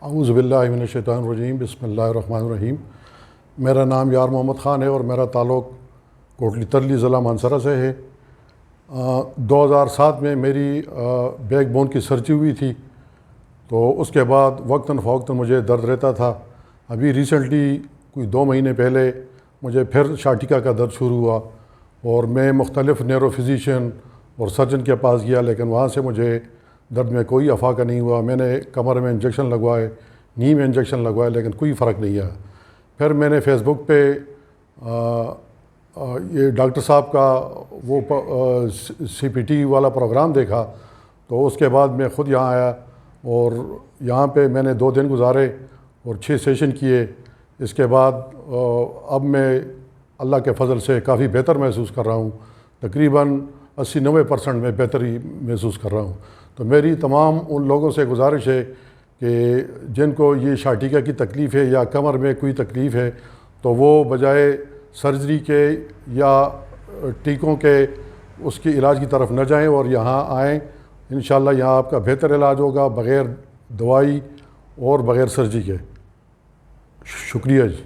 اعوذ باللہ من الشیطان الرجیم، بسم اللہ الرحمن الرحیم۔ میرا نام یار محمد خان ہے اور میرا تعلق کوٹلی ترلی ضلع مانسرا سے ہے۔ 2007 میں میری بیک بون کی سرجری ہوئی تھی، تو اس کے بعد وقتاً فوقتاً مجھے درد رہتا تھا۔ ابھی ریسنٹلی کوئی 2 مہینے پہلے مجھے پھر شاٹکا کا درد شروع ہوا اور میں مختلف نیورو فزیشین اور سرجن کے پاس گیا، لیکن وہاں سے مجھے درد میں کوئی افاقہ نہیں ہوا۔ میں نے کمر میں انجیکشن لگوائے، نی میں انجیکشن لگوائے، لیکن کوئی فرق نہیں آیا۔ پھر میں نے فیس بک پہ یہ ڈاکٹر صاحب کا وہ CPT والا پروگرام دیکھا، تو اس کے بعد میں خود یہاں آیا اور یہاں پہ میں نے 2 دن گزارے اور 6 سیشن کیے۔ اس کے بعد اب میں اللہ کے فضل سے کافی بہتر محسوس کر رہا ہوں، تقریباً 80-90% میں بہتری محسوس کر رہا ہوں۔ تو میری تمام ان لوگوں سے گزارش ہے کہ جن کو یہ شاٹکا کی تکلیف ہے یا کمر میں کوئی تکلیف ہے، تو وہ بجائے سرجری کے یا ٹیکوں کے اس کی علاج کی طرف نہ جائیں اور یہاں آئیں۔ انشاءاللہ یہاں آپ کا بہتر علاج ہوگا، بغیر دوائی اور بغیر سرجری کے۔ شکریہ جی۔